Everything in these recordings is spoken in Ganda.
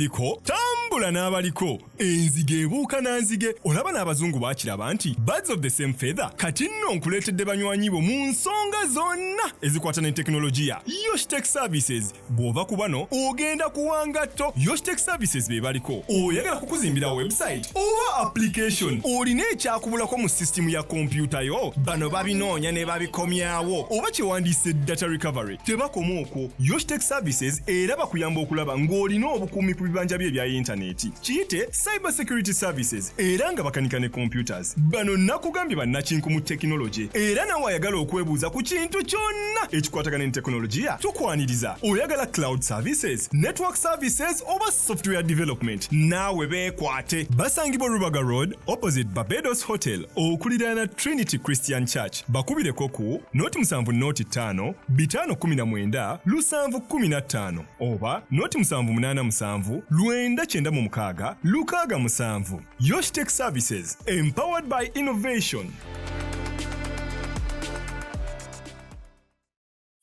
n'abaliko tambula n'abaliko enzige ebuuka nanzige olaba n'abazungu baakiraba nti birds of the same feather kati nno nkuleetedde banywanyi bo mu nsonga zonna ezikwata ne tekinologiya Yoshtech Services bw'ova ku bano ogenda kuwanga tto Yoshtech Services be baliko oyagala kukuzimbira website oba application olina ekyakubulako mu system ya kompyuta yo bano babinoonya ne babikomyawo oba kyewandiise data recovery tebakoma okwo Yoshtech Services era bakuyamba okulaba ng'olina obukuumi ku bibanja bye ebya intaneti kiyite cyber security services era nga bakanika ne computers bano nakugambye bannakinku mu tekinologi era nawe ayagala okwebuuza ku kintu kyonna ekikwatagana ne tekinologiya tukwaniriza oyagala cloud services network services oba software development naawe beekwate basangibwa Rubaga Road opposite Barbados Hotel okuliraana Trinity Christian Church bakubireko ku noti 7 noti 5 519 715 oba noti 787 996 667 Yoshtech Services empowered by innovation.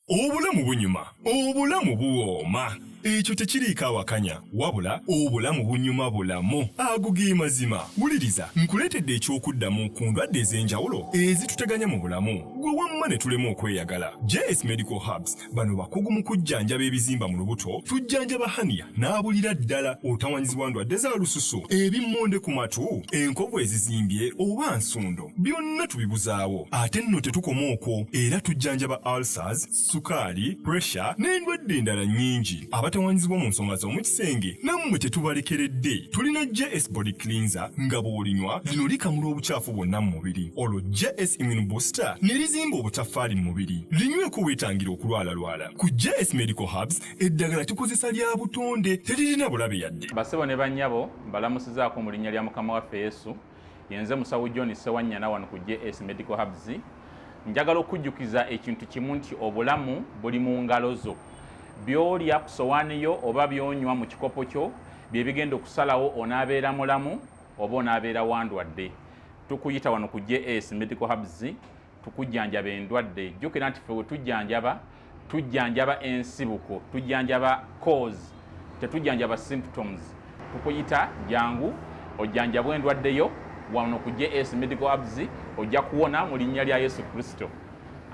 Obulamu bunyuma, obulamu buwooma. Ekyo tekiriiko awakanya wabula obulamu bunyuma bulamu agugi mazima wuliriza nkuleetedde ekyokuddamu ku ndwadde ez'enjawulo ezituteganya mu bulamu gwe wamma ne tulema okweyagala. JS Medical Hubs bano bakugu mu kujjanjaba ebizimba mu lubuto tujjanjaba hania n'abulira ddala otawanyizibwa ndwadde za lususu ebimmonde ku matu enkovu ezizimbye oba nsundo byonna tubibuzaawo ate nno tetukoma okwo era tujjanjaba ulcers sukaali pressure n'endwadde endala nnyingi abatawanyizibwa mu nsonga z'omukisenge nammwe tetubalekeredde tulina JS body cleanser nga bw'olinywa lino likamula obucaafu bwonna mu mubiri olwo JS immune booster ne lizimba obutaffaali mu mubiri linyweko weetangira okulwalalwala ku JS Medical Hubs eddagala tukozesa lya butonde teririna bulabe yadde. Basebo ne bannyabo mbalamusizaako mu linnya lya Mukama waffe Yesu yenze musawo John Sewanyana wano ku JS Medical Hubs njagala okujjukiza ekintu kimu nti obulamu buli mu ngalo zo byolya ku sowaani yo oba byonywa mu kikopo kyo bye bigenda okusalawo onaabeera mulamu oba onaabeera wandwadde. Tukuyita wano ku JS Medical Hubs tukujjanjaba endwadde jjukira nti ffe we tujjanjaba ensibuko tujjanjaba cause tetujjanjaba symptoms. Tukuyita jangu ojjanjabwa endwadde yo wano ku JS Medical Hubs ojja kuwona mu linnya lya Yesu Kristo.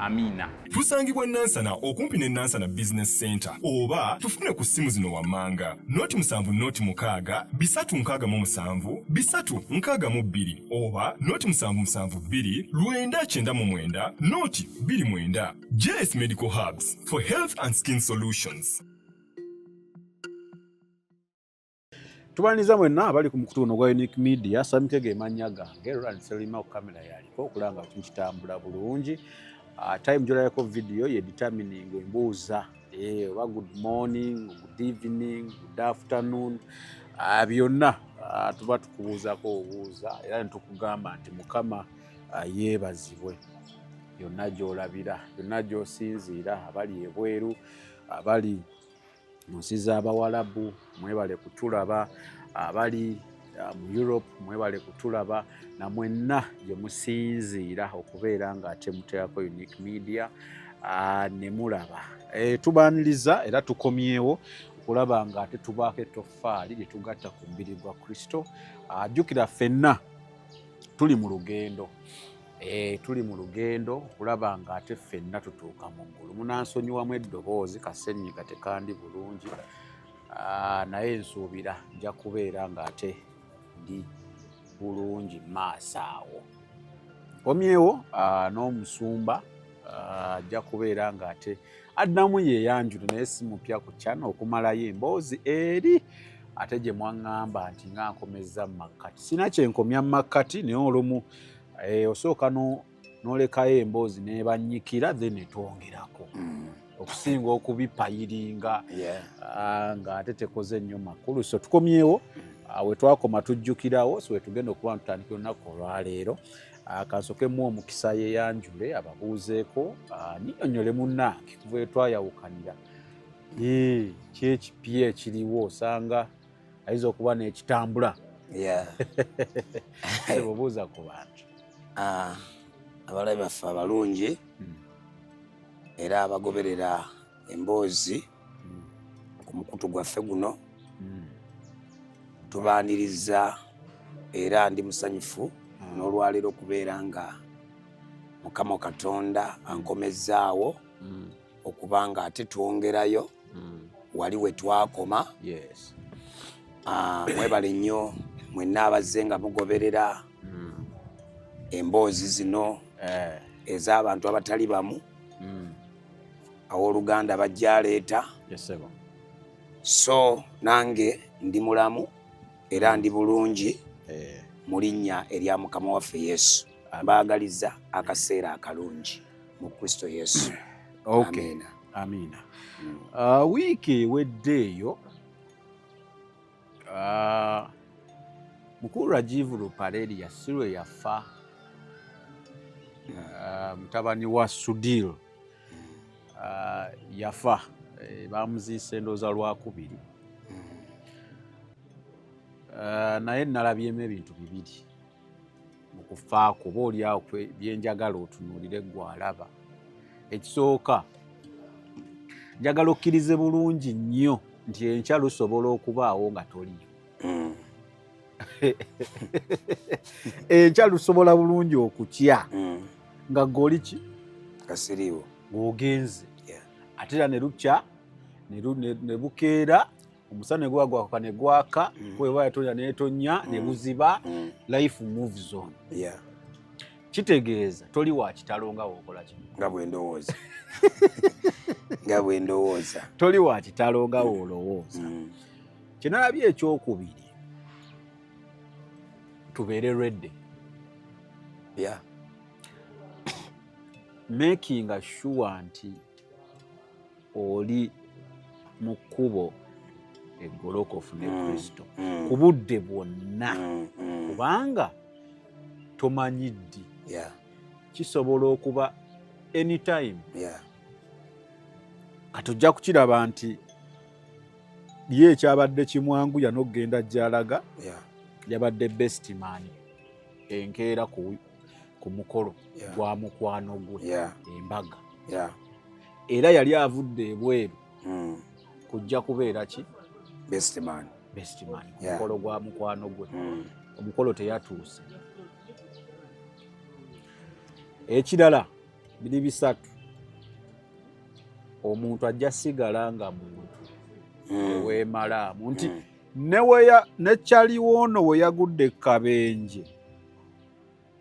Amina. Tusangibwa Nansana okumpi ne Nansana Business Center oba tufune ku simu zino wammanga noti 7 noti 6 367 362 oba noti 772 999 noti 29. JS Medical Hubs for health and skin solutions. Tubaniza mwenna abali ku mukutuno gwa Unique Media samikege emanya gange Roland Selima ku kamera yaliko okulanga tukitambula bulungi. Time jolayako video ye determining embuuza oba good morning, good evening, good afternoon byonna tuba tukubuuzako obuuza era netukugamba nti Mukama yeebazibwe yonna gy'olabira yonna gy'osinziira abali ebweru abali mu nsi z'Abawalabu mwebale kutulaba abali mu Europe mwebale kutulaba na mwenna gye musinziira okubeera ng'ate muteerako Unique Media ne mulaba tubaaniriza era tukomyewo okulaba ng'ate tubaako ettoffaali lye tugatta ku mubiri gwa Kristo. Jjukira ffenna tuli mu lugendo okulaba ng'ate ffenna tutuuka mu ggulu. Munansonyiwamu eddoboozi kasenyiga tekandi bulungi naye nsuubira nja kubeera ng'ate ndi bulungi maaso awo. Komyewo n'omusumba ajja kubeera ng'ate addamu yeeyanjule naye si mupya ku channel okumalayo emboozi eri ate gye mwaŋŋamba nti nga nkomeza mu makkati. Sina kyenkomya mu makkati naye olumu osooka n'olekayo emboozi n'ebanyikira then etwongerako okusinga okubipayiringa ng'ate tekoze nnyo makulu. So tukomyewo we twakoma tujjukirawo so we tugenda okuba tutandika olunaku olwaleero. Kansokemu omukisa yeeyanjule ababuuzeeko nnyonnyole munnange kuva we twayawukanira ki ekipya ekiriwo osanga ayinza okuba n'ekitambula obuuza ku bantu abalabe baffe abalungi era abagoberera emboozi ku mukutu gwaffe guno tubaaniriza era ndi musanyufu n'olwaleero okubeera nga Mukama Katonda ankomezaawo okubanga ate twongerayo wali we twakoma. Yes. Mwebale nnyo mwenna abazze nga mugoberera emboozi zino ez'abantu abatali bamu abooluganda bajjaleeta. Yes, so nange ndi mulamu era ndi bulungi mu linnya erya Mukama waffe Yesu. Mbaagaliza akaseera akalungi mu Kristo Yesu. Okay. Amina. Wiiki ewedde eyo Mukulu Rajivu Lupareli Yasirwe yafa. Mutabani wa Sudil yafa. Bamuziise endooza Lwakubiri. Naye nalabyemu ebintu bibiri mu kufa kuba oliawo byenjagala otunuulire ggwe alaba. Ekisooka njagala okkirize bulungi nnyo nti enkya lusobola okubaawo nga toliyo. Enkya lusobola bulungi okutya nga ggwe ki kasiriiwo ng'ogenze. Ate era ne lukya ne bukeera omusana ne gwaka ne gwaka bweba yatonya n'etonnya ne buziba. Life moves on. Kitegeeza toli wa kitalo nga wokola kino nga bwe ndowooza. Nga bwe ndowooza toli wa kitalo nga woolowooza. Kinalabye ekyokubiri tubeere ready. Making sure nti oli mu kkubo eggolokofu ne Kristo ku budde bwonna kubanga tomanyi ddi kisobola okuba anytime. Katujja kukiraba nti ye ekyabadde kimwanguya n'okgenda gy'alaga yabadde best man enkeera ku mukolo gwa mukwano gwe embaga. Era yali avudde ebweru kujja kubeera ki best man ku mukolo gwa mukwano gwe. Omukolo teyatuuse. Ekirala biri bisatu. Omuntu ajja sigala nga muntu weemalaamu nti ne Kyaliwono we yagudde kabenje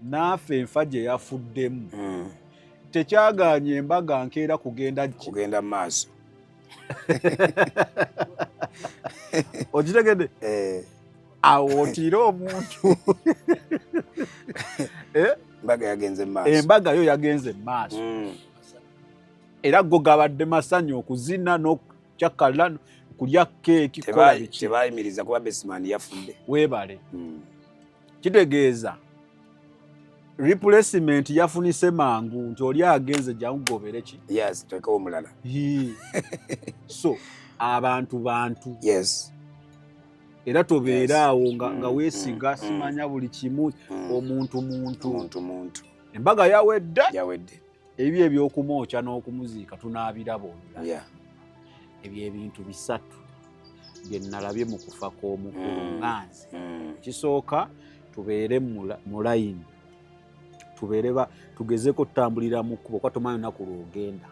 n'afe enfa gye yafuddemu tekyagaanye embaga nkeera kugenda maaso. Okitegedde? Awo otiire omuntu embaga yo yagenze maaso. Era go gabadde masanyu okuzina n'okukyakala kulya keeki kola biki. Tebayimiriza kuba bestman yafudde. Weebale. Kitegeeza replacement yafunise mangu nti oli agenze jangugobere ki. Yes, tweka omulala. So abantu yes. Era tobeeraawo nga weesiga simanya buli kimu omuntu. Embaga yawedde. Ebyo ebyokumwokya n'okumuziika tunaabiraba olulala. Ebyo ebintu bisatu bye nalabye mu kufa kw'omukulu nganze. Kisooka tubeere mu layini. Tugezeko tutambulira mu kkubo kwa tumanyi olunaku lw'ogenda.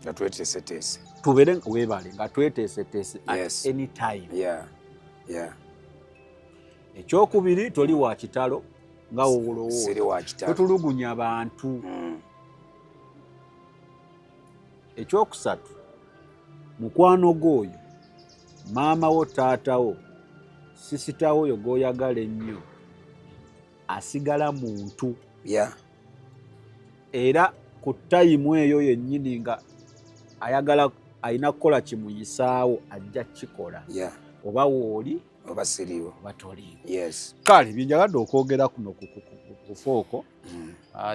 Nga tweteeseteese. Tubeere weebale nga tweteeseteese at any time. Ekyokubiri toli wa kitalo nga woolowooza. Totulugunya bantu. Ekyokusatu mukwano gwoyo maama wo taata wo sisita wo oyo gw'oyagala ennyo asigala muntu. Era ku tayimu eyo yennyini nga ayagala alina kukola kimuyisaawo ajja kikola. Oba wooli oba siriiwo oba toliiwo. Kale byenjagadde okwogera kuno kufooko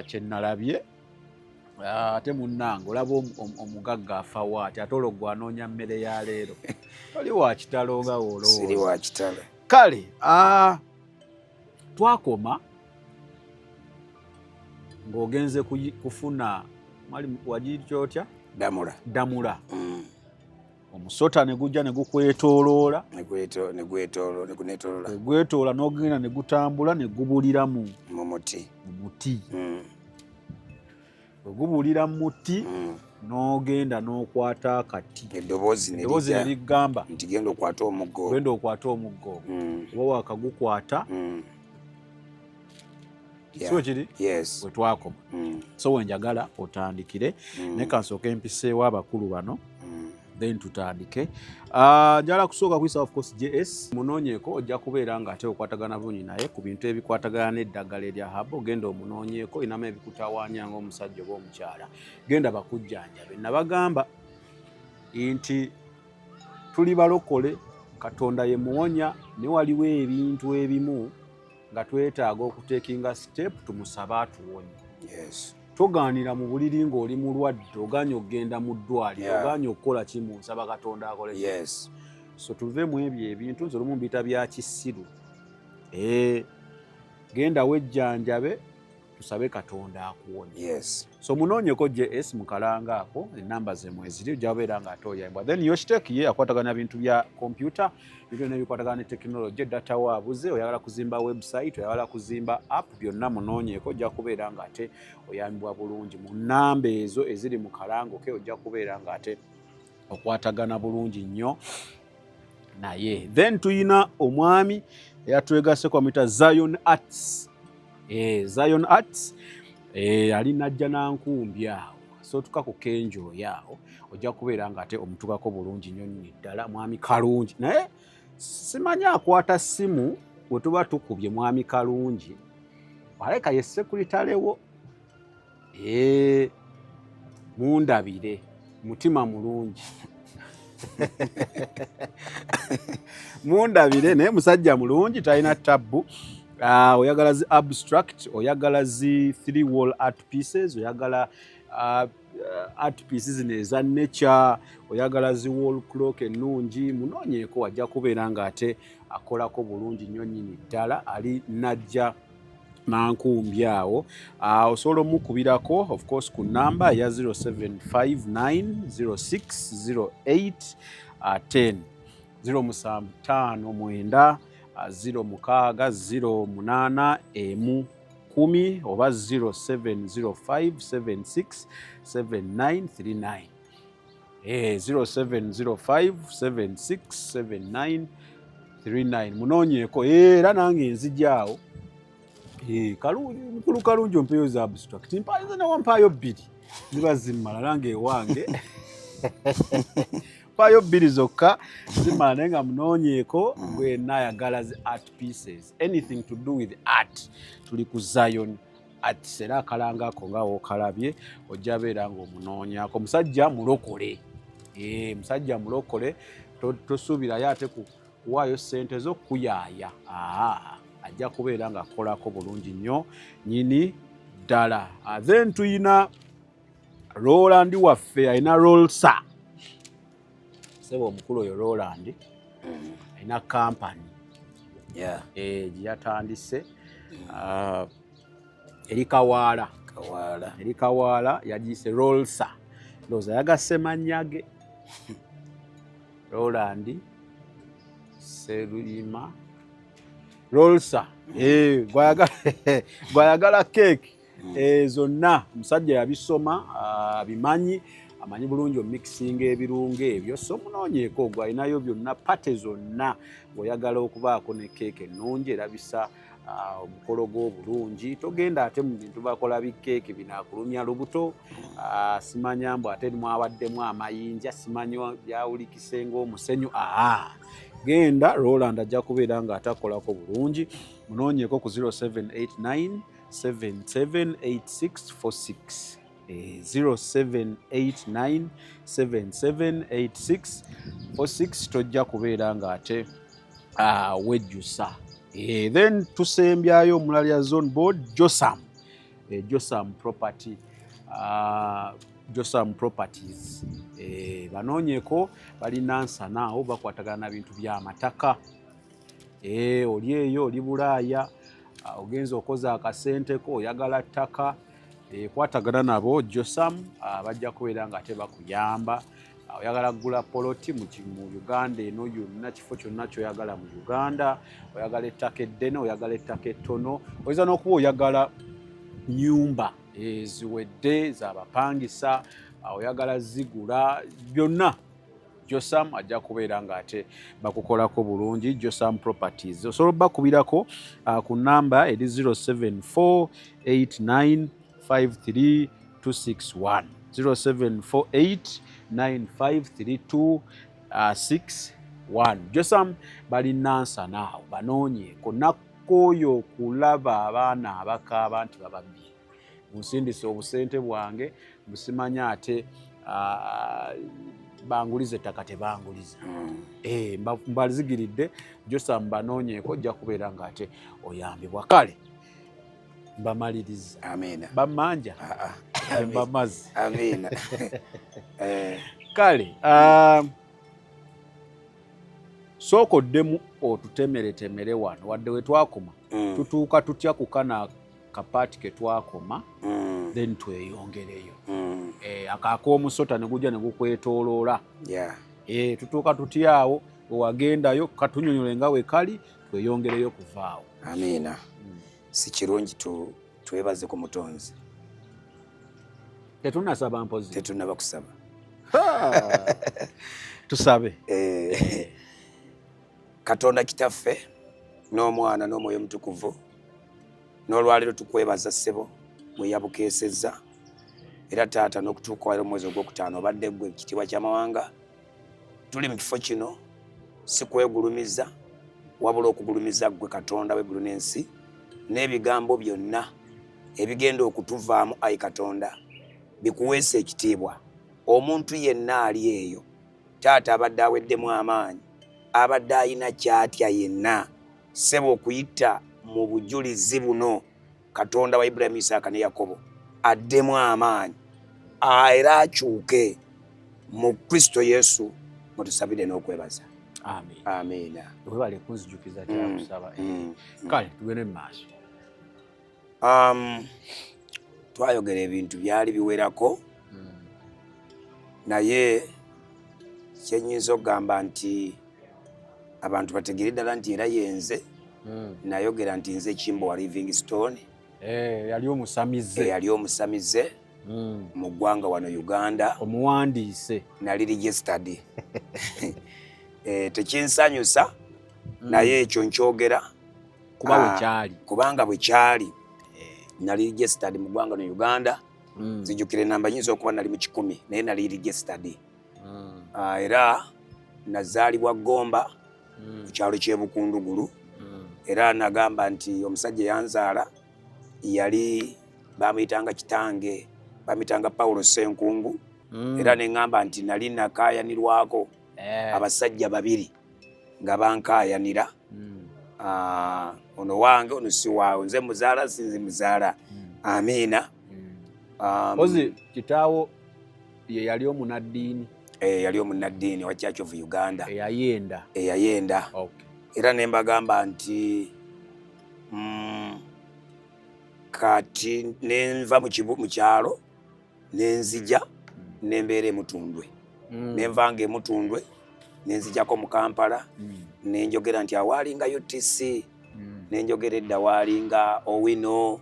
kye nalabye. Ate munnange olaba omugagga afawo ati ate olwo gwanoonya mmere ya leero oli wa kitalo nga woolowooza. Siri wa kitalo. Kale twakoma ng'ogenze kufuna wagiri kyotya damula. omusota ne gujja ne gukwetooloola negwetoola n'ogenda ne gutambula ne gubulira mu muti bwe gubulira mu muti n'ogenda n'okwata akati eddoboozi ne ligamba nti genda okwata omuggo oba wakagukwata so kiri bwe twakoma so wenjagala otandikire naye kansooka empiseewo abakulu bano then tutandike. Njala kusooka kuyisa of course JS munoonyeeko ojja kubeera ng'ate okwatagana bulungi naye ku bintu ebikwatagana n'eddagala erya habo genda omunoonyeeko inamu ebikutawaanya ng'omusajja oba omukyala genda bakujjanjabe. Nabagamba nti tuli balokole Katonda ye muwonya ne waliwo ebintu ebimu nga twetaaga okuteekinga step tumusaba atuwonye. Togaanira mu buliri ng'oli mulwadde oganya okgenda mu ddwaliro oganya okukola kimu nsaba Katonda akole so tuve mu ebyo ebintu nze olumu mbiyita bya kisiru genda wejjanjabe tusabe Katonda akuwonye. So munoonyeko JS mukalanga ako enamba ze mweziri ojja kubeera ng'ate oyambwa then Yoshitech ye akwatagana bintu bya kompyuta bintu n'ebikwatagana ne tekinologi data waabuze oyagala kuzimba website oyagala kuzimba app byonna munoonyeko ojja kubeera ng'ate oyambibwa bulungi mu nnamba ezo eziri mu kalango ke ojja kubeera ng'ate okwatagana bulungi nnyo naye. Then tuyina omwami eyatwegase kwa mwita Zion Arts Zion Arts ali najja nankumbi awo so tukakuka enjoyi awo ojja kubeera ng'ate omutukako bulungi nnyo ddala mwami kalungi naye simanyi akwata ssimu bwe tuba tukubye mwami kalungi waleka ye sekuritalewo mundabire mutima mulungi mundabire naye musajja mulungi talina tabbu. Oyagala zi abstract oyagala zi 3 wall art pieces oyagala art pieces eza nature oyagala zi wall clock ennungi munoonyeeko wajja kubeera ng'ate akolako bulungi nnyo nnyini ddala ali najja nankumbi awo. Osobola omukubirako of course ku namba ya 0759060810 0759 0600810 oba 0705767939 0705767939 munoonyeeko era nange nzijaawo mukulu kalungi ompeyo za abstract mpaayo newampaayo 2 ziba zimmala nange ewange mpaayo 2 zokka zimmala naye nga munoonyeeko gwenna ayagala zi art pieces anything to do with art tuli ku Zion Arts era akalanga ako nga wookalabye ojja beera ng'omunoonyako musajja mulokole musajja mulokole tosuubirayo ate kuwaayo ssente zo kuyaaya ajja kubeera ng'akolako bulungi nnyo nyini ddala. Then tuyina Roland waffe alina Rolsa sebo omukulu oyo Roland alina kampani gye yatandise eri Kawaala yagiyise Rolsa ndowooza yagasse mannya ge Roland Seruyima Rolsa gwayagala keeki zonna omusajja yabisoma bimanyi amanyi bulungi omixinga ebirungo ebyo so munoonyeeko gwalinayo byonna pate zonna bw'oyagala okubaako ne keeki ennungi erabisa omukolo gw'obulungi togenda ate mu bintu bakola bikeeki binaakulumya lubuto simanya mbu ate mwawaddemu amayinja simanyi byawulikise ng'omusenyu genda Roland ajja kubeera ng'atakolako bulungi munoonyeeko ku 0789 778646 0789 778646 tojja kubeera ng'ate wejjusa. Then tusembyayo omulala ya zone board Josam Properties banoonyeeko balina nsanaawo bakwatagana bintu by'amataka oli eyo oli Bulaaya ogenza okoza akasenteko oyagala ttaka kwatagana nabo Josam bajja kubeera ng'ate bakuyamba oyagala kugula poloti mu Uganda eno yonna, kifo kyonna kyoyagala mu Uganda, oyagala ettaka eddene, oyagala ettaka ettono, oyinza n'okuba oyagala nnyumba eziwedde z'abapangisa, oyagala zigula, byonna Josam ajja kubeera ng'ate bakukolako bulungi. Josam Properties osobola bakubirako ku namba eri 0748953261 0748953261. Josam bali Nansana awo banoonyeeko nakooyo okulaba abaana abakaaba nti bababbye, munsindise obusente bwange busimanya ate bangulize ettaka tebanguliza. Mbazigiridde Josam banoonyeeko, ojja kubeera ng'ate oyambibwa. Kale mbamaliriza. Amina. Bamanja mbamazi. Amina. Kale sooka oddemu otutemeretemere wano wadde we twakoma tutuuka tutya ku kana kapaati ke twakoma then tweyongereyo. Akak'omusota ne gujja ne gukwetooloola. Tutuuka tutya awo wewagendayo katunyonyole nga we kali tweyongereyo kuvaawo. Amina. Si kirungi twebaze ku Mutonzi. Tetunnasaba mpozi. Tetunnaba kusaba. Tusabe. Katonda kitaffe n'Omwana n'Omwoyo Omutukuvu, n'olwaleero tukwebaza ssebo bwe yabukeesezza, era Taata n'okutuuka waleero omwezi ogwokutaano obadde ggwe ekitiibwa ky'amawanga. Tuli mu kifo kino si kwegulumiza wabula okugulumiza ggwe Katonda w'eggulu n'ensi, n'ebigambo byonna ebigenda okutuvaamu ayi Katonda bikuweesa ekitiibwa. Omuntu yenna ali eyo Taata abadde aweddemu amaanyi, abadde ayina kyatya yenna, ssebo okuyita mu bujulizi buno Katonda wa Ibulayimu, Isaaka ne Yakobo addemu amaanyi era akyuke mu Kristo Yesu. Mutusabire n'okwebaza. Amiina. Webale kunzijukiza kyakusaba. Kale tugende mu maaso. Twayogera ebintu byali biwerako, naye kyenyinza okugamba nti abantu bategere ddala nti era yenze nayogera nti nze Kimbo wa Livingstone. Yali omusamize. Yali omusamize mu ggwanga wano Uganda. Omuwandiise. Nali registered. Tekinsanyusa naye ekyo nkyogera kubanga bwe kyali nali registered mu ggwanga wano Uganda. Nzijukira enamba nyinza okuba nali mu 10 naye nali registered. Era nazaalibwa Gomba ku kyalo ky'e Bukundugulu. Era nagamba nti omusajja yanzaala yali bamuyitanga kitange, bamuyitanga Paulo Senkungu. Era neŋŋamba nti nali nakaayanirwako abasajja babiri nga bankaayanira. Ono wange ono si waawe, nze muzaala sinzi muzaala. Amiina. Ozi kitaawo ye yali omunaddiini. Yali omunaddiini wa Church of Uganda. Eyayenda. Era ne mbagamba nti kati nenva mu kyalo nenzija nembeera e Mutundwe. Nenvanga e Mutundwe nenzijako mu Kampala nenjogera nti awaalinga UTC, nenjogera edda waalinga Owino,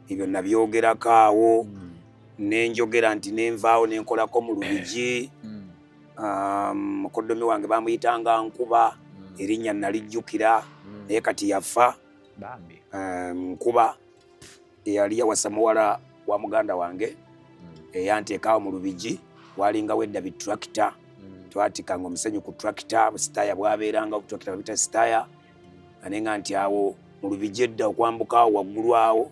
ebyo nabyogerako awo. Nenjogera nti nenvaawo nenkolako mu Lubigi. Mukoddomi wange bamuyitanga Nkuba, erinnya nalijjukira naye kati yafa. Nkuba eyali yawasa muwala wa muganda wange eyanteekaawo mu Lubigi. Waalingawo edda bitulakita, twatikanga omusenyu ku tulakita, busitaya bwabeeranga obutulakita babita sitaya. Anenga nti awo mu Lubigi edda okwambuka awo waggulu awo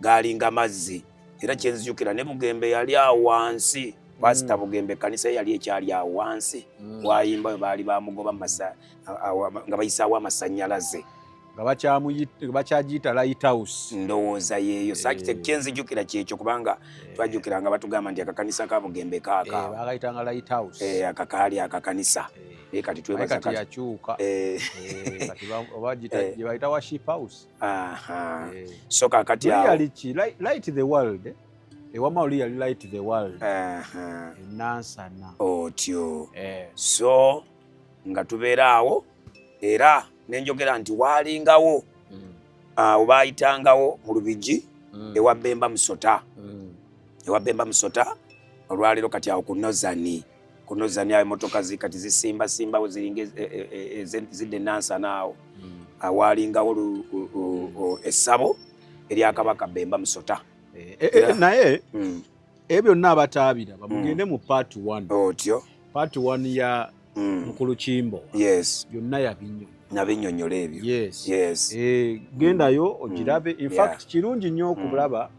gaalinga mazzi. Era kyenzijukira ne Bugembe yali awo wansi. Pasita Bugembe kanisa yali ekyali awo wansi. Wayimba we baali bamugoba nga bayisaawo amasannyalaze. Nga bakyagiyita Lighthouse. Ndowooza yeeyo. Saakite kyenzijukira kyekyo kubanga twajjukiranga batugamba nti akakanisa ka Bugembe kaaka. Bagayitanga Lighthouse. Akakaali akakanisa. Kati twebaza kati yakyuka. Kati gye bayita Worship House. So kakati awo. Light the World. ewamawulire yali light the world enansana otyo so nga tubeera awo era nenjogera nti waalingawo obayitangawo mu Lubigi ewa Bemba Musota olwaleero kati awo kunozani awo emotoka kati zisimbasimbawo ziringa zidde nansana awo waalingawo essabo erya Kabaka Bemba Musota naye ebyo byonna abataabira bamugende mu part 1 otyo part 1 ya Mukulu Kimbo byonna nabinyonyola ebyo gendayo ogirabe in fact kirungi nnyo okulaba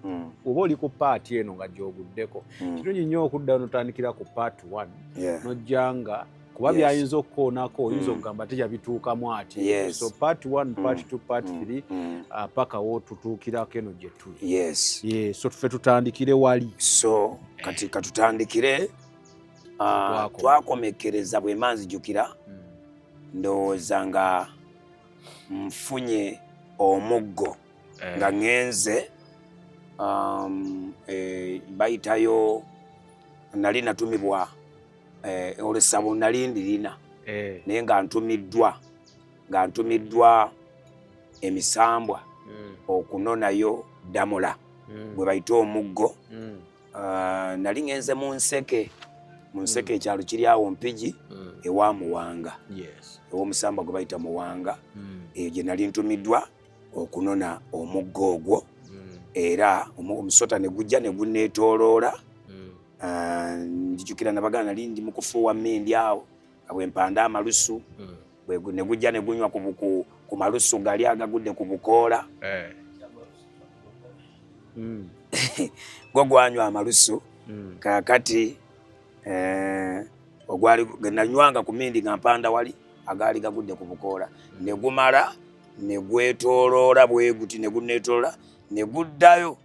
oba oli ku part eno nga gyoguddeko kirungi nnyo okuddayo notandikira ku part 1 nojjanga kuba byayinza okukoonako oyinza okugamba teyabituukamu ati so part 1 part 2 part 3 paka wotutuukirako eno gye tuli so tufe tutandikire wali so kati katutandikire twakomekereza bwe manzijukira ndowooza nga nfunye omuggo nga ngenze bayitayo nali natumibwa olesabo nali ndirina naye nga ntumiddwa emisambwa okunonayo Damola bwe bayita omuggo nali ngenze mu nseke ekyalo kiri awo Mpigi ewa Muwanga ew'omusambwa gwe bayita Muwanga eyo gye nali ntumiddwa okunona omuggo ogwo era omusota ne gujja ne guneetooloola njijukira nabagana nali ndi mu kufuuwa mmindi awo nga bwe mpanda amalusu ne gujja ne gunywa ku malusu gali agagudde ku bukoola gwo gwanywa amalusu kakati ogwali nanywanga ku mmindi nga mpanda wali agaali gagudde ku bukoola ne gumala ne gwetooloola bwe guti ne guneetooloola ne guddayo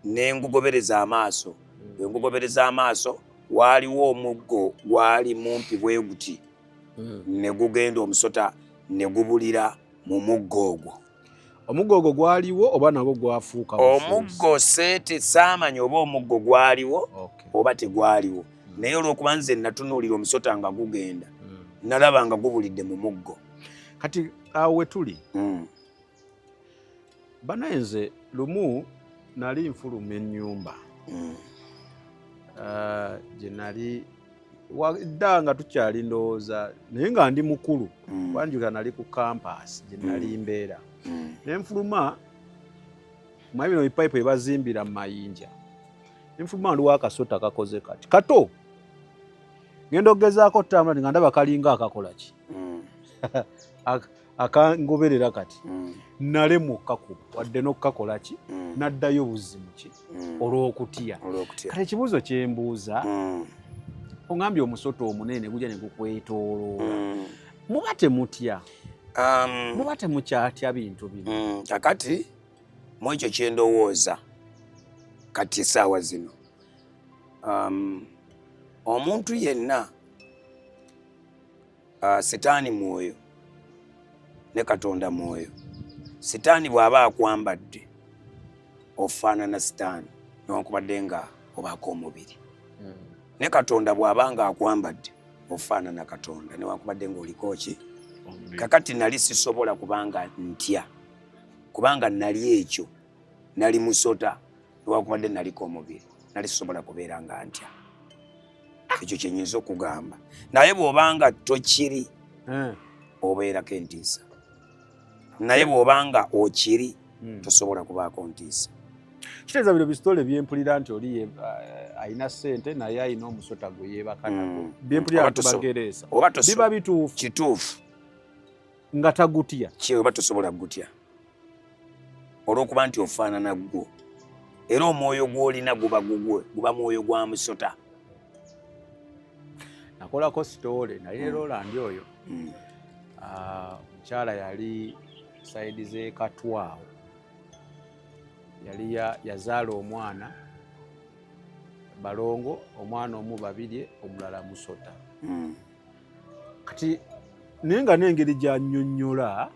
ne ngugobereza amaaso ngugobereza amaaso waaliwo omuggo gwali mumpi bwe guti ne gugenda omusota ne gubulira mu muggo ogwo. Omuggo ogwo gwaliwo oba nagwo gwafuuka? Omuggo seete saamanya oba omuggo gwaliwo oba tegwaliwo naye olw'okuba nze natunuulira omusota nga gugenda nalaba nga gubulidde mu muggo. Kati awo we tuli banayenze lumu nali nfuluma ennyumba gye nali dda nga tukyali ndowooza naye nga ndi mukulu wanjula nali ku kampasi gye nali mbeera ne nfuluma mwaye bino bipayipu ebazimbira mu mayinja nfuluma waliwo akasota kakoze kati kato ngenda okugezaako ttambula nga ndaba kalinga akakola ki akangoberera kati nalemuka kuba wadde n'okukakola ki naddayo buzimu ki olw'okutya. Kale ekibuuzo kye mbuuza ongambye omusota omunene gujja ne gukwetooloola muba temutya muba temukyatya bintu bino? Kakati mu ekyo kye ndowooza kati essaawa zino omuntu yenna sitaani mwoyo ne Katonda mwoyo. Sitaani bw'aba akwambadde ofaanana sitaani newankubadde nga obaako omubiri ne Katonda bw'aba nga akwambadde ofaanana Katonda newankubadde nga oliko ki. Kakati nali sisobola kubanga ntya kubanga nali ekyo nali musota newankubadde naliko omubiri nali sisobola kubeera nga ntya. Ekyo kye nnyinza okugamba naye bw'obanga tokiri obeerako entiisa naye bw'obanga okiri tosobola kubaako ntiisa. Kitegeeza bino bisitole byempulira nti oli ayina ssente naye ayina omusota gwe yeebaka nago byempulira tubagereesa biba bituufu? Kituufu nga tagutya oba tosobola kugutya olw'okuba nti ofaanana gwo era omwoyo gw'olina guba gugwe guba mwoyo gwa musota. Nakolako sitoole nali ne Roland oyo omukyala yali saidi z'e Katwawo yali yazaala omwana balongo omwana omu babiri omulala musota. Kati naye nga n'engeri gy'annyonnyola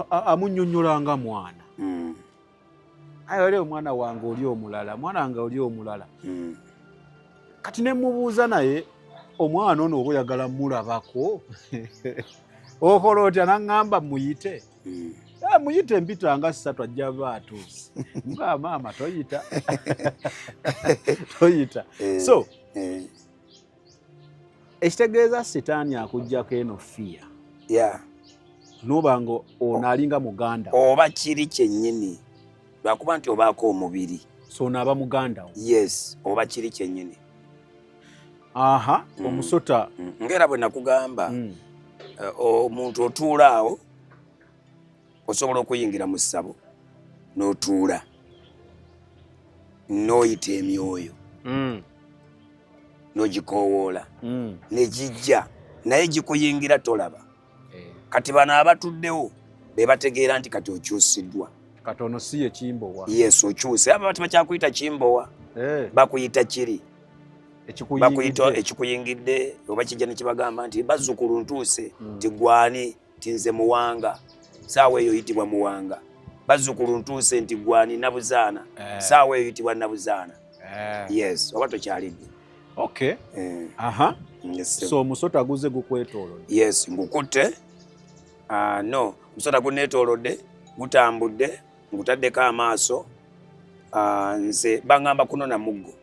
amunnyonnyola nga mwana ayo leo mwana wange oli omulala mwana wange oli omulala kati ne mubuuza naye omwana ono oba oyagala mulabako okola otya naŋŋamba muyite muyite empitanga 3 ajja ba atuuse nga maama toyita toyita so ekitegeeza sitaani akuggyako eno fiya noba nga ono alinga muganda oba kiri kyennyini lwakuba nti obaako omubiri so onaaba muganda wo yes oba kiri kyennyini aha omusota ngera bwe nakugamba omuntu otuula awo osobola okuyingira mu ssabo n'otuula n'oyita emyoyo n'ogikoowoola negijja naye gikuyingira tolaba kati bano abatuddewo be bategeera nti kati okyusiddwa kati ono si ye Kimbowa yes okyuse aba bakyakuyita Kimbowa bakuyita kiri bakuyita ekikuyingidde oba kijja ne kibagamba nti bazzukulu ntuuse ti gwani ti nze Muwanga saawa eyo oyitibwa Muwanga bazzukulu ntuuse nti gwani Nabuzaana saawa eyo oyitibwa Nabuzaana yes oba tokyalidde okay aha so omusota aguze gukwetoolodde yes ngukutte no omusota guneetoolodde gutambudde ngutaddeko amaaso nze baŋŋamba kunona muggo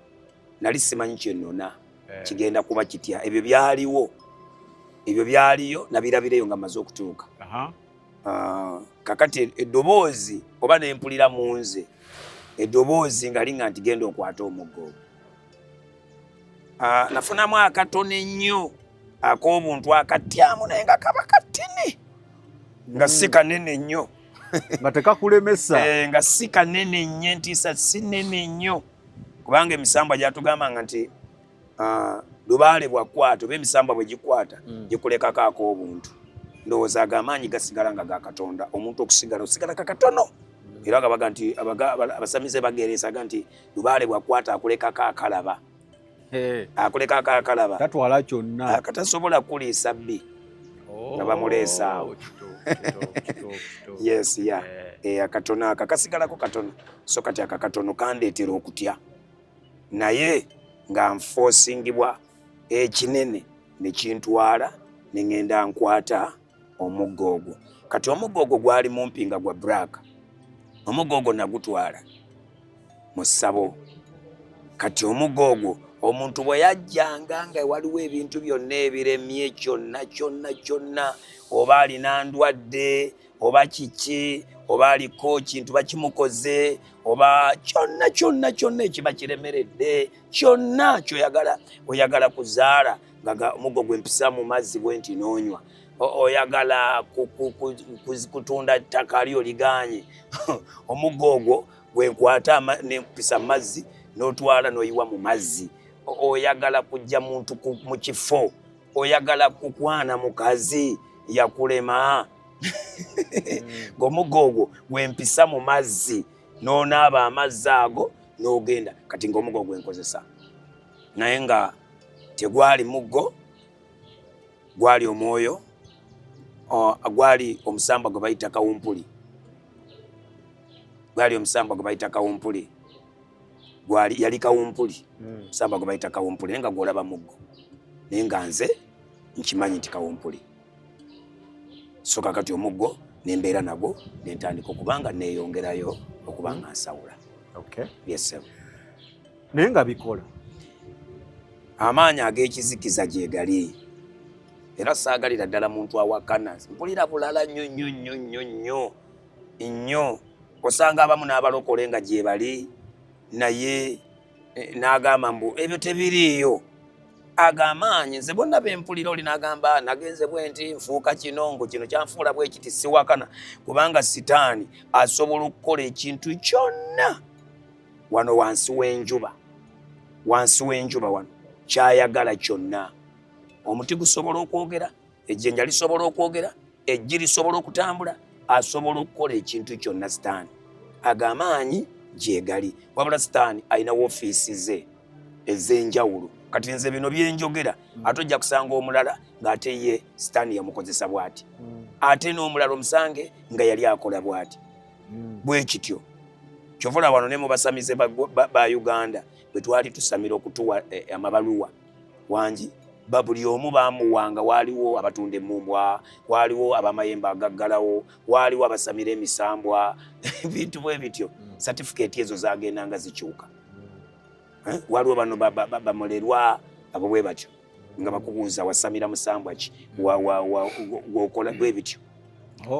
nali simanyi kyenona kigenda kuba kitya ebyo byaliyo nabirabireyo nga maze okutuuka kakati eddoboozi oba nempulira mu nze eddoboozi nga linga nti genda okwata omuggo nafunamu akatono ennyo ak'obuntu akatyamu naye nga kaba katini nga si kanene nnyo nga tekakulemesa nga si kanene nnyo entiisa si nene nnyo kubanga emisambwa gyatugambanga nti lubaale bwakwata oba emisambwa bwe gikwata gikulekako ak'obuntu ndowooza ag'amaanyi gasigala nga ga Katonda omuntu okusigala osigala kakatono era nga baga nti abasamize bagereesaga nti lubaale bwakwata akulekako akalaba akulekako akalaba tatwala kyonna akatasobola kuliisa bbi nga bamuleesa awo yes akatono akakasigalako katono so kati akakatono kandeetera okutya naye nga nfoosingibwa ekinene ne kintwala ne ŋŋenda nkwata omuggo ogwo kati omuggo ogwo gwali mumpi nga gwa black omuggo ogwo nagutwala mu ssabo kati omuggo ogwo omuntu bwe yajjanga nga waliwo ebintu byonna ebiremye kyonna oba alina ndwadde oba kiki oba aliko kintu bakimukoze oba kyonna ekiba kiremeredde kyonna oyagala kuzaala nga omuggo gwempisa mu mazzi bwe nti n'onywa oyagala kutunda ttaka lyo liganye omuggo ogwo gwenkwata nempisa mu mazzi n'otwala n'oyiwa mu mazzi oyagala kujja muntu mu kifo oyagala kukwana mukazi yakulema ng'omuggo ogwo gwempisa mu mazzi n'onaaba amazzi ago n'ogenda kati ng'omuggo gwenkozesa naye nga tegwali muggo gwali omwoyo gwali omusambwa gwe bayita kawumpuli yali kawumpuli omusambwa gwe bayita kawumpuli naye nga gwolaba muggo naye nga nze nkimanyi nti kawumpuli so kakati omuggo nembeera nagwo nentandika okubanga neyongerayo okubanga nsawula yes naye nga bikola amaanyi ag'ekizikiza gye gali era saagalira ddala muntu awakana mpulira bulala nnyo osanga abamu n'abalokole nga gye bali naye n'agamba mbu ebyo tebiriiyo ag'amaanyi nze bonna bempulira oli n'agamba nagenze bwe nti nfuuka kinongo kino kyanfuula bwe kiti siwakana kubanga sitaani asobola okukola ekintu kyonna wano wansi w'enjuba wano kyayagala kyonna omuti gusobola okwogera ejjenja lisobola okwogera ejji lisobola okutambula asobola okukola ekintu kyonna sitaani ag'amaanyi gyegali wabula sitaani alina woofiisi ze ez'enjawulo kati nze bino byenjogera ate ojja kusanga omulala ng'ate ye sitaani yamukozesa bw'ati ate n'omulala omusange nga yali akola bw'ati bwe kityo Kyovola wano ne mu basamize ba Uganda bwe twali tusamira okutuwa amabaluwa wangi buli omu baamuwanga. Waaliwo abatunda emmumbwa, waaliwo abamayembe agaggalawo, waaliwo abasamira emisambwa bintu bwe bityo. Certificate ezo zagendanga zikyuka. Waliwo bano bamulerwa abo bwe batyo nga bakubuuza wasamira musambwa ki gwokola bwe bityo.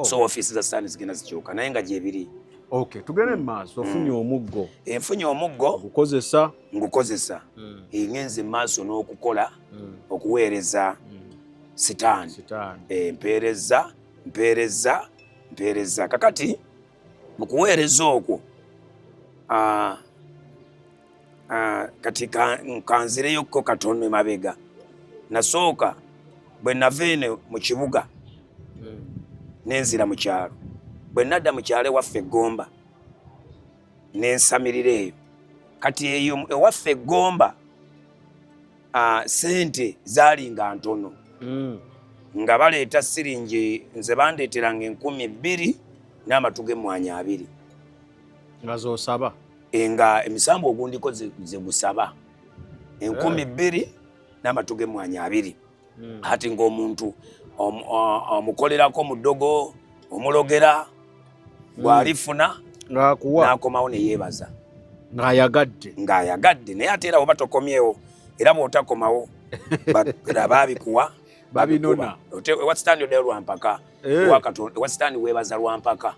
So office za Sani zigenda zikyuka naye nga gyebiri. Okay, tugende mu maaso. Ofunye omuggo. Enfunye omuggo ngukozesa. Ngenze mu maaso n'okukola okuweereza Sitaani. Mpeereza. Kakati mu kuweereza okwo kati kanzireyokko katono emabega. Nasooka bwe nava eno mu kibuga nenzira mu kyalo. Bwe nadda mu kyalo ewaffe Gomba nensamirira eyo. Kati eyo ewaffe Gomba sente zaali nga ntono nga baleeta siringi nze bandeeteranga 2,000 n'amatu g'emmwanyi 2 nga z'osaba nga emisambu ogundiko ze gusaba 2,000 n'amatu g'emmwanyi 2. Ati ng'omuntu omukolerako mu ddogo omulogera bw'alifuna n'akomawo ne yeebaza ng'ayagadde naye ate era bw'oba tokomyewo era bw'otakomawo baabikuwa babinona. Ewasitaani oddayo lwampaka ewasitaani weebaza lwampaka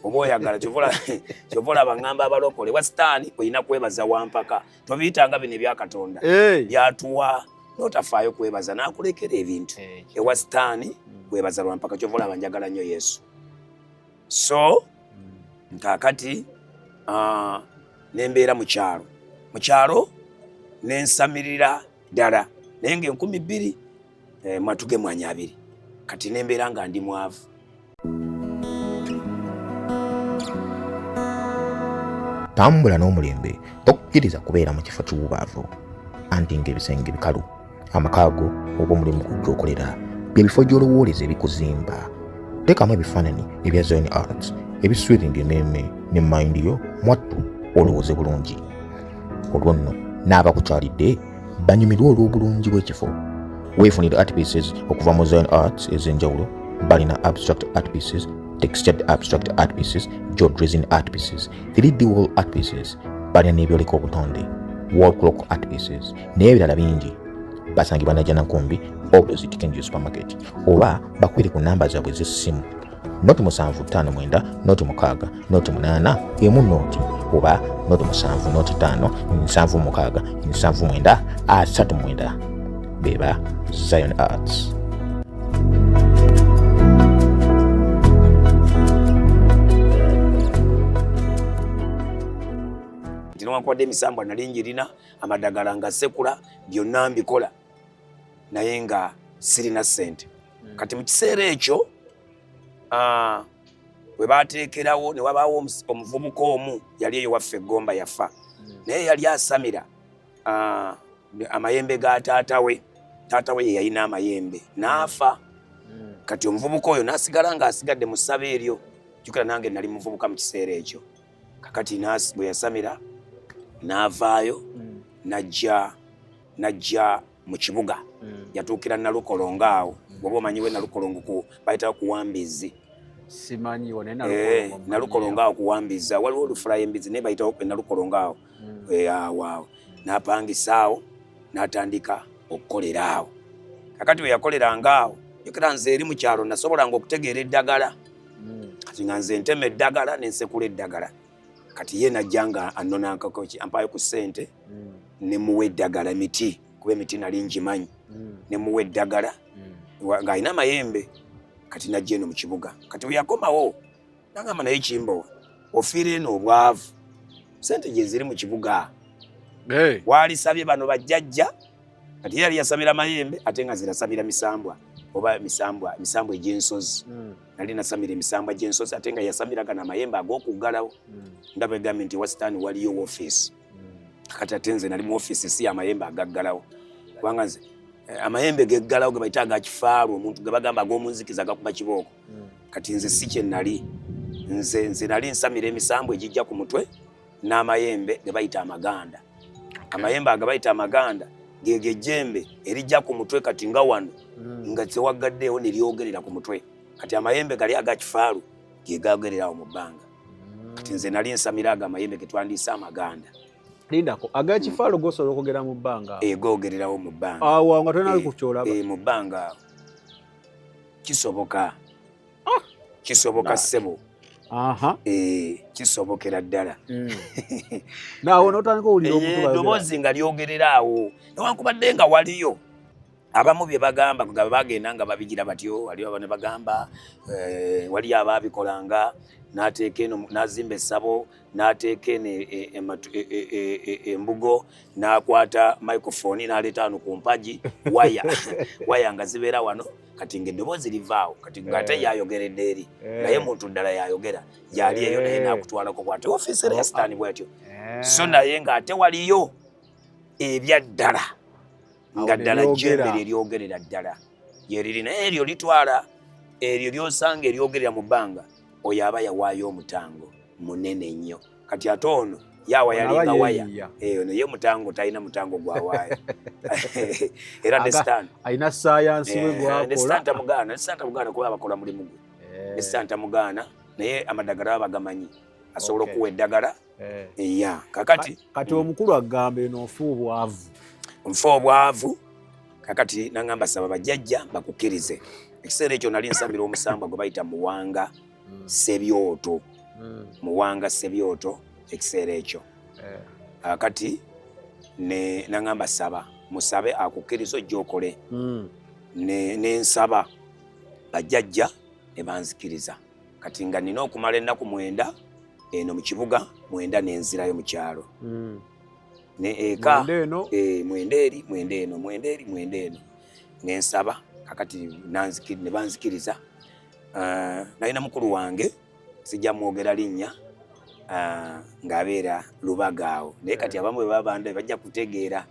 oba oyagala. Kyovola baŋŋamba abalokole ewasitaani olina kwebaza wampaka. Tobiyitanga bino ebya Katonda byatuwa n'otafaayo kwebaza n'akulekera ebintu. Ewasitaani weebaza lwampaka. Kyovola banjagala nnyo Yesu. So kaakati nembeera mu kyalo nensamirira ddala naye nga 2,000 matu g'emmwanyi 2. Kati nembeera nga ndi mwavu. Tambula n'omulembe okukkiriza kubeera mu kifo kiwubaavu anti ng'ebisenge bikalu amakaago oba omulimu gwokolera byebifo gy'olowooleza ebikuzimba. Teekamu ebifaananyi ebya Zion Arts ebiswiringa emmeeme ne mayindi yo mwattu olowooze bulungi. Olwo nno n'abakukyalidde banyumirwa olw'obulungi bw'ekifo. Weefunira art pieces okuva mu Zion Arts ez'enjawulo. Balina abstract art pieces, textured abstract art pieces, jeweled resin art pieces, 3D wall art pieces, balina n'ebyoleka obutonde, wall clock art pieces n'ebirala bingi. Basangibwa Najja Nankumbi opposite Kenji Supermarket oba bakwire ku namba zaabwe z'essimu noti 759 noti 6 noti 8 emu noti oba noti 7 noti 5 7 6 7 beba Zion Arts. Newankubadde emisambwa nali njirina amadagala nga sekula byonna mbikola naye nga sirina ssente. Kati mu kiseera ekyo we baateekerawo ne wabaawo omuvubuka omu yali eyo waffe Gomba yafa naye yali asamira amayembe ga taata we ye yalina amayembe n'afa. Kati omuvubuka oyo n'asigala ng'asigadde mu ssaba eryo. Jjukira nange nali muvubuka mu kiseera ekyo. Kakati bwe yasamira n'avaayo najja mu kibuga yatuukira Nalukolongo awo. Bw'oba omanyiwe Nalukolongo bayitawo kuwambizi. Simanyi wone Nalukolongo awo kuwambiza waliwo olufula y'embizi naye bayitawo Nalukolongo awo. Awo n'apangisa awo n'atandika okukolera awo. Kakati we yakoleranga awo jjukira nze eri mu kyalo nasobolanga okutegeera eddagala. Kati nga nze ntema eddagala n'ensekula eddagala. Kati ye najja nga annonankako ampaayo ku ssente ne muwa eddagala emiti kuba emiti nali ngimanyi ne muwa eddagala ng'alina amayembe. Kati najja eno mu kibuga. Kati we yakomawo n'agamba naye Kimbo ofiira eno obwavu ssente gye ziri mu kibuga. Waalisabye bano bajjajja. Kati yali yasabira amayembe ate nga zirasabira misambwa oba misambwa egy'ensozi. Nali nasamira emisambwa gy'ensozi ate nga yasabira gano amayembe ag'okuggalawo. Ndaba egambye nti Wasitaani waliyo woofiisi. Kati ate nze nali mu woofiisi si amayembe agaggalawo kubanga nze amayembe geggalawo ge bayita aga kifaalu omuntu ge bagamba ag'omunzikiza agakuba kibooko. Kati nze si kye nali. Nze nali nsamira emisambwa egijja ku mutwe n'amayembe ge bayita amaganda. Amayembe agabayita amaganda gege ejjembe erijja ku mutwe kati nga wano nga tewagaddeewo ne lyogerera ku mutwe. Kati amayembe gali agakifaalu ge gagererawo mu bbanga. Kati nze nali nsamira ago amayembe ge twandiisa amaganda. Lindako agakifaalu gosobola okugera mu bbanga. Googererawo mu bbanga. Awo nga tolina kukyolaba. Mu bbanga kisoboka. Kisoboka ssebo. Kisobokera ddala. Naawe n'otandika owulira omuntu eddoboozi nga lyogerera awo newankubadde nga waliyo abamu bye bagamba bagenda nga babigira batyo, waliyo abane bagamba waliyo abaabikolanga n'ateeka eno n'azimba essabo n'ateeka eno embugo n'akwata microphone n'aleeta wano ku mpagi waya nga zibeera wano kati ng'eddoboozi livaawo kati ng'ate yayogeredde eri naye muntu ddala yayogera yali eyo naye n'akutwalako bw'ate ofiisere ya sitaani bw'etyo so naye ng'ate waliyo ebya ddala nga ddala jjembe lye lyogerera ddala yeriri naye eryo litwala eryo lyosanga eryogerera mu bbanga oyo aba yawaayo omutango munene nnyo kati ate ono yawa yalinga waya ono ye mutango talina mutango gwawaayo era nesitani alina sayansi we gwakola nesitanta mugaana kuba bakola mulimu gwe nesitanta mugaana naye amadagala baba bagamanyi asobola okuwa eddagala eya kakati kati omukulu agamba eno nfa obwavu kakati nangamba saba bajjajja bakukkirize ekiseera ekyo nali nsambira omusambwa gwe bayita Muwanga Sebyoto Muwanga Sebyoto ekiseera ekyo kati nangamba saba musabe akukkiriza ojja okole nensaba bajjajja ne banzikiriza kati nga nina okumala ennaku 9 eno mu kibuga 9 nenzirayo mu kyalo ne eka mwenda eno nensaba kakati ne banzikiriza nalina mukulu wange sijja mwogera linnya ng'abeera Lubaga awo naye kati abamu bwe babanda bajja kutegeera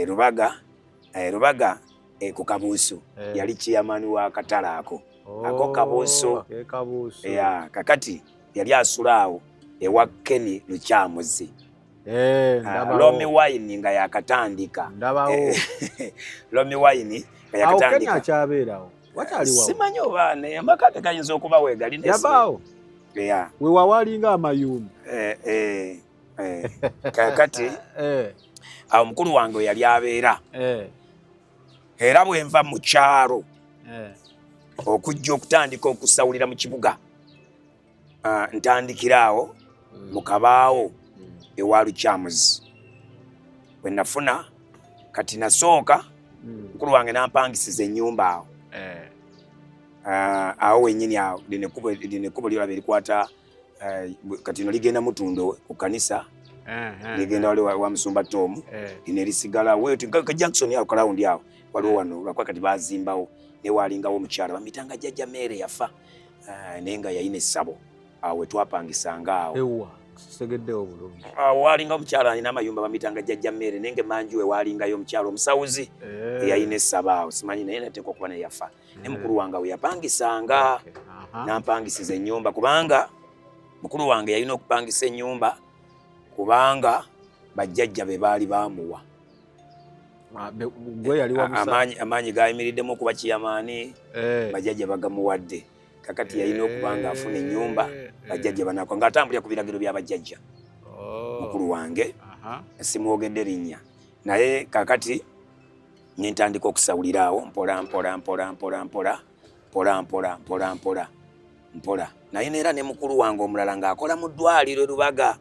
Lubaga ku Kabuusu yali kiyamani wa katale ako Kabuusu kakati yali asula awo ewa Kenny Lukyamuzi Lomi Wine nga yakatandika Lomi Wine nga yakatandika simanyi oba amaka tegayinza okuba weegali yabaawo we wawalinga amayumba kakati awo mukulu wange yali abeera era bwenva mu kyalo okujja okutandika okusawulira mu kibuga ntandikiraawo mu kabaawo ewa Lukyamuzi bwe nafuna kati nasooka mukulu wange nampangisiza ennyumba awo awo wennyini awo lino ekkubo lyolaba erikwata kati no ligenda Mutundo ku kanisa ligenda wali wa Musumba Tom lino erisigala wetu ka Jackson awo kalawundi awo waliwo wano lwakwa kati bazimbawo ne walingawo omukyala bamitanga Jjajja Mere yafa naye nga yayina essabo awo wetwapangisanga awo segeddewo bulungi walinga omukyala alina amayumba bamitanga Jjajja Mere nenge manju we walingayo omukyala omusawuzi eyayina essabo awo simanyi naye nateekwa okuba naye yafa ne mukulu wange we yapangisanga nampangisiza ennyumba kubanga mukulu wange yalina okupangisa ennyumba kubanga bajjajja be baali bamuwa amaanyi gayimiriddemu okuba kiyamaani bajjajja bagamuwadde kakati yalina okuba nga afuna ennyumba bajjajja banako ng'atambulira ku biragiro bya bajjajja mukulu wange simwogedde linnya naye kakati nentandika okusawuliraawo mpola naye neera ne mukulu wange omulala ng'akola mu ddwaliro Lubaga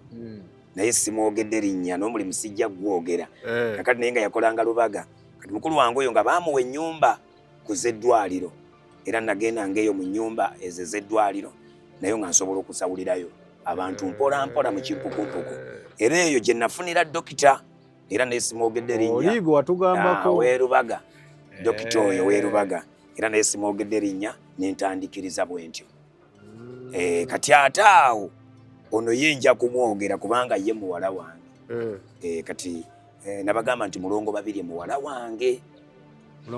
naye simwogedde linnya n'omulimu sijja gwogera kakati naye nga yakolanga Lubaga kati mukulu wange oyo nga baamuwa ennyumba ku z'eddwaliro era nagendanga eyo mu nnyumba ezo ez'eddwaliro naye nga nsobola okusawulirayo abantu mpola mu kimpukumpuku era eyo gye nafunira dokita era naye simwogedde linnya oligo watugambako weerubaga dokita oyo weerubaga era naye simwogedde linnya nentandikiriza bwe ntyo kati ate awo ono ye nja kumwogera kubanga ye muwala wange kati nabagamba nti mulongo babiri muwala wange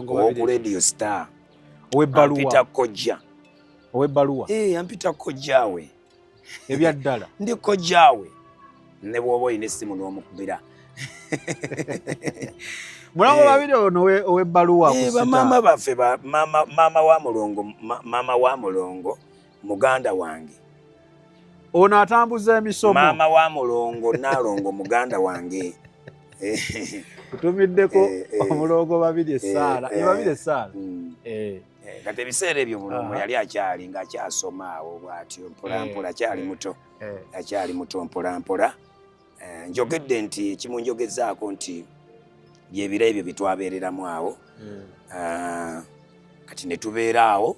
owoku Radio Star ampita kojja ow'ebbaluwa ampita kojjaawe ebyaddala ndi kojjaawe ne bw'oba olina essimu n'omukubira. Mulongo Babirye ono ow'ebbaluwa ku bamaama baffe maama wa mulongo muganda wange. Ono atambuza emisomo. Maama wa mulongo Nalongo muganda wange. Kutumiddeko omulongo Babirye Saala. Babirye Saala. Kati ebiseera ebyo mulongo yali akyali ng'akyasoma awo bw'atyo mpolampola akyali muto. Akyali muto mpolampola. Njogedde nti ekimu njogezaako nti byebiro ebyo bitwabeereramu awo. Kati ne tubeera awo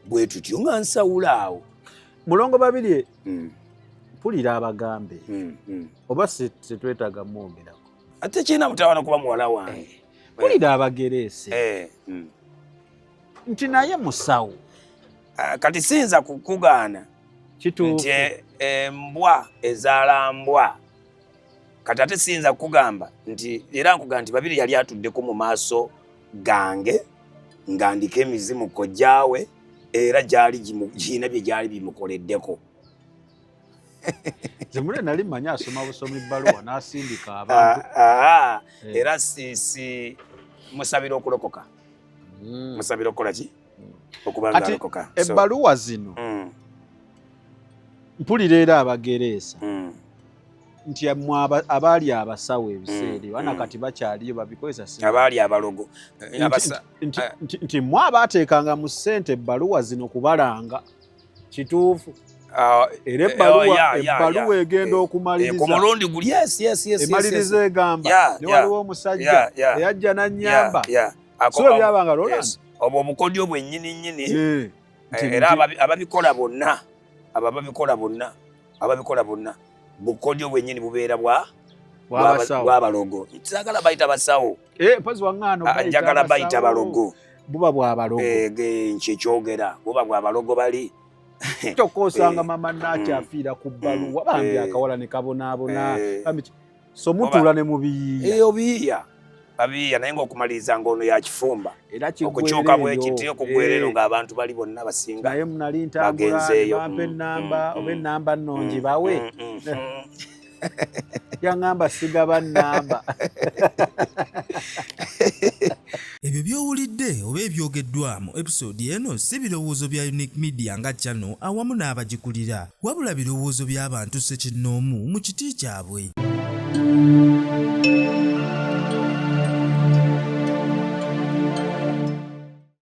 bwe tutyo nga nsawula awo. Mulongo Babirye mpulira abagambe oba tetwetaaga mwongerako. Ate kirina mutawana kuba muwala wange. Mpulira abagereese nti naye musawo. Kati siyinza kukugaana nti embwa ezaala mbwa. Kati ate siyinza kukugamba nti era nkugamba nti Babirye yali atuddeko mu maaso gange ng'andika emizimu kojjaawe era giyina bye gyali bimukoleddeko. Zemule nali mmanyi asoma busomi bbaluwa n'asindika abantu. Era si musabira okulokoka. Musabira okukola ki? Okuba ng'alokoka. Ebbaluwa zino mpulira era abagereesa nti abaali abasawo ebiseera bana kati bakyaliyo babikozesa si abaali abalogo nti mwe abaateekanga mu ssente ebbaluwa zino kubalanga kituufu. Era ebbaluwa egenda okumaliriza ku mulundi guli emaliriza egamba ne waliwo omusajja eyajja n'annyamba so byabanga Roland obwo obukodyo bwennyini era ababikola bonna bukodyo bwennyini bubeera bw'abalogo. Saagala bayita basawo. Mpazi waŋŋaano njagala bayita balogo. Buba bw'abalogo. Nkyekyogerera buba bw'abalogo bali. Kyokka osanga mama n'akyafiira ku bbaluwa bambi akawala ne kabonaabona. So mutuula ne mu biyiiya. Babiyiiya naye ng'okumaliriza ng'ono yakifumba. Okukyuka bwekiti okugwerero ng'abantu bali bonna basinga. Naye munali ntambula bampa ennamba oba ennamba nnungi bawe. Yaŋŋamba sigaba nnamba. Ebyo by'owulidde oba ebyogeddwa mu episode eno si birowoozo bya Unique Media nga channel awamu n'abagikulira wabula birowoozo by'abantu ssekinnoomu mu kiti kyabwe.